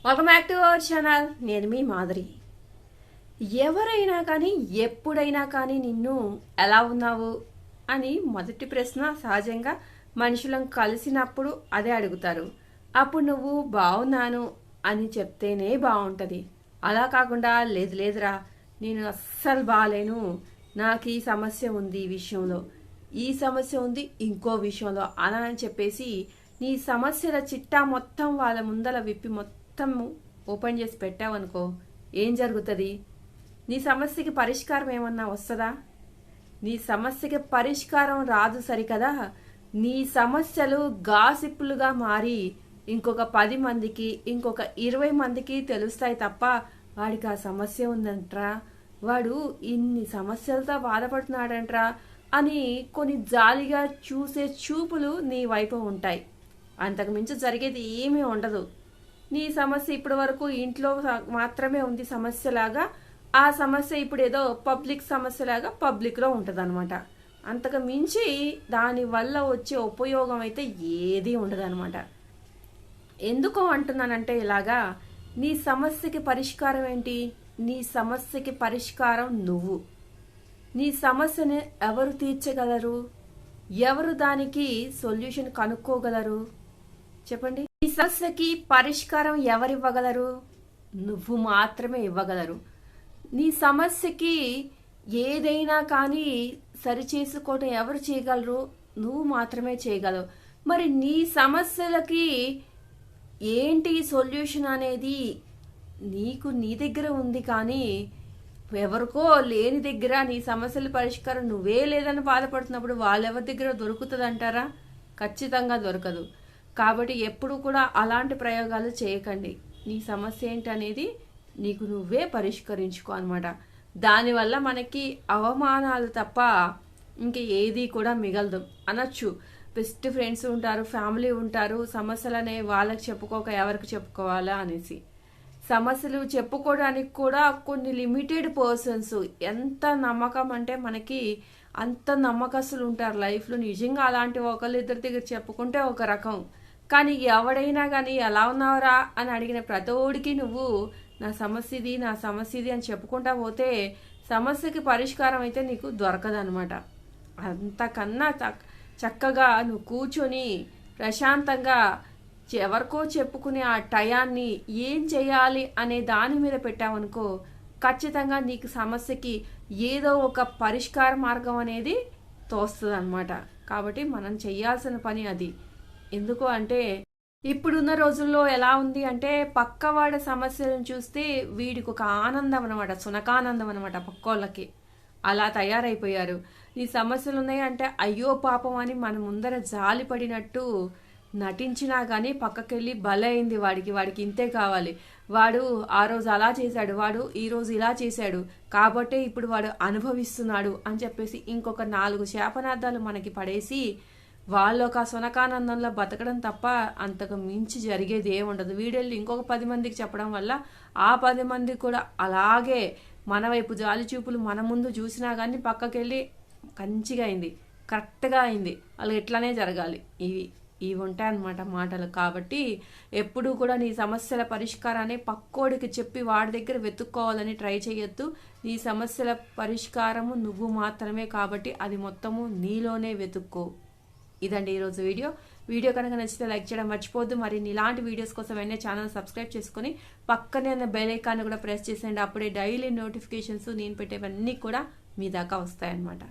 Welcome back to our channel. నేను మీ మాధురి. ఎవరైనా కానీ ఎప్పుడైనా కానీ నిన్ను ఎలా ఉన్నావు అని మొదటి ప్రశ్న సహజంగా మనుషులను కలిసినప్పుడు అదే అడుగుతారు. అప్పుడు నువ్వు బాగున్నాను అని చెప్తేనే బాగుంటుంది. అలా కాకుండా లేదు లేదురా నేను అస్సలు బాగాలేను, నాకు ఈ సమస్య ఉంది, ఈ విషయంలో ఈ సమస్య ఉంది, ఇంకో విషయంలో అలా అని చెప్పేసి నీ సమస్యల చిట్టా మొత్తం వాళ్ళ ముందల విప్పి మొత్తం ఓపెన్ చేసి పెట్టావనుకో ఏం జరుగుతుంది? నీ సమస్యకి పరిష్కారం ఏమన్నా వస్తుందా? నీ సమస్యకి పరిష్కారం రాదు సరికదా. నీ సమస్యలు గాసిప్పులుగా మారి ఇంకొక 10 మందికి, ఇంకొక 20 మందికి తెలుస్తాయి తప్ప వాడికి ఆ సమస్య ఉందంట్రా, వాడు ఇన్ని సమస్యలతో బాధపడుతున్నాడంట్రా అని కొన్ని జాలిగా చూసే చూపులు నీ వైపు ఉంటాయి. అంతకుమించి జరిగేది ఏమీ ఉండదు. నీ సమస్య ఇప్పటి వరకు ఇంట్లో మాత్రమే ఉంది సమస్యలాగా, ఆ సమస్య ఇప్పుడు ఏదో పబ్లిక్ సమస్యలాగా పబ్లిక్లో ఉంటుంది అనమాట. అంతకు మించి దానివల్ల వచ్చే ఉపయోగం అయితే ఏది ఉండదు అనమాట. ఎందుకు అంటున్నానంటే ఇలాగా, నీ సమస్యకి పరిష్కారం ఏంటి? నీ సమస్యకి పరిష్కారం నువ్వు. నీ సమస్యని ఎవరు తీర్చగలరు? ఎవరు దానికి సొల్యూషన్ కనుక్కోగలరు చెప్పండి? ఈ సమస్యకి పరిష్కారం ఎవరివ్వగలరు? నువ్వు మాత్రమే ఇవ్వగలరు. నీ సమస్యకి ఏదైనా కానీ సరిచేసుకోవడం ఎవరు చేయగలరు? నువ్వు మాత్రమే చేయగలవు. మరి నీ సమస్యలకి ఏంటి సొల్యూషన్ అనేది నీకు నీ దగ్గర ఉంది, కానీ ఎవరికో లేని దగ్గర నీ సమస్యల పరిష్కారం నువ్వే లేదని బాధపడుతున్నప్పుడు వాళ్ళెవరి దగ్గర దొరుకుతుంది అంటారా? ఖచ్చితంగా దొరకదు. కాబట్టి ఎప్పుడు కూడా అలాంటి ప్రయోగాలు చేయకండి. నీ సమస్య ఏంటనేది నీకు నువ్వే పరిష్కరించుకో అనమాట. దానివల్ల మనకి అవమానాలు తప్ప ఇంక ఏది కూడా మిగలదు అనొచ్చు. బెస్ట్ ఫ్రెండ్స్ ఉంటారు, ఫ్యామిలీ ఉంటారు, సమస్యలు అనే వాళ్ళకి చెప్పుకోక ఎవరికి చెప్పుకోవాలా అనేసి. సమస్యలు చెప్పుకోవడానికి కూడా కొన్ని లిమిటెడ్ పర్సన్స్, ఎంత నమ్మకం అంటే మనకి అంత నమ్మకస్తులు ఉంటారు లైఫ్లో. నిజంగా అలాంటి ఒకళ్ళిద్దరి దగ్గర చెప్పుకుంటే ఒక రకం, కానీ ఎవడైనా కానీ ఎలా ఉన్నావురా అని అడిగిన ప్రతోడికి నువ్వు నా సమస్య ఇది, నా సమస్య ఇది అని చెప్పుకుంటా పోతే సమస్యకి పరిష్కారం అయితే నీకు దొరకదనమాట. అంతకన్నా చక్కగా నువ్వు కూర్చొని ప్రశాంతంగా ఎవరికో చెప్పుకునే ఆ టయాన్ని ఏం చేయాలి అనే దాని మీద పెట్టావనుకో ఖచ్చితంగా నీకు సమస్యకి ఏదో ఒక పరిష్కార మార్గం అనేది తోస్తుంది అనమాట. కాబట్టి మనం చేయాల్సిన పని అది. ఎందుకు అంటే ఇప్పుడున్న రోజుల్లో ఎలా ఉంది అంటే పక్కవాడి సమస్యలను చూస్తే వీడికి ఒక ఆనందం అనమాట, సునకానందం అనమాట పక్కోళ్ళకి. అలా తయారైపోయారు. ఈ సమస్యలు ఉన్నాయి అంటే అయ్యో పాపం అని మన ముందర జాలి పడినట్టు నటించినా కానీ పక్కకెళ్ళి బలైంది వాడికి ఇంతే కావాలి, వాడు ఆ రోజు అలా చేశాడు, వాడు ఈ రోజు ఇలా చేశాడు కాబట్టే ఇప్పుడు వాడు అనుభవిస్తున్నాడు అని చెప్పేసి ఇంకొక 4 శాపనార్థాలు మనకి పడేసి వాళ్ళొక సునకానందంలో బతకడం తప్ప అంతకు మించి జరిగేది ఏముండదు. వీడియోలు ఇంకొక 10 మందికి చెప్పడం వల్ల ఆ 10 మంది కూడా అలాగే మన వైపు జాలి చూపులు మన ముందు చూసినా కానీ పక్కకెళ్ళి కంచిగా అయింది, కరెక్ట్గా అయింది, వాళ్ళు ఇట్లానే జరగాలి. ఇవి ఉంటాయన్నమాట మాటలు. కాబట్టి ఎప్పుడూ కూడా నీ సమస్యల పరిష్కారాన్ని పక్కోడికి చెప్పి వాడి దగ్గర వెతుక్కోవాలని ట్రై చేయొద్దు. నీ సమస్యల పరిష్కారము నువ్వు మాత్రమే, కాబట్టి అది మొత్తము నీలోనే వెతుక్కో. ఇదండి ఈరోజు వీడియో కనుక నచ్చితే లైక్ చేయడం మర్చిపోద్దు. మరి ఇలాంటి వీడియోస్ కోసం వెంటనే ఛానల్ సబ్స్క్రైబ్ చేసుకుని పక్కనే ఉన్న బెల్ ఐకాన్ కూడా ప్రెస్ చేసేయండి. అప్పుడే డైలీ నోటిఫికేషన్స్ నేను పెట్టేవన్నీ కూడా మీ దాకా వస్తాయన్నమాట.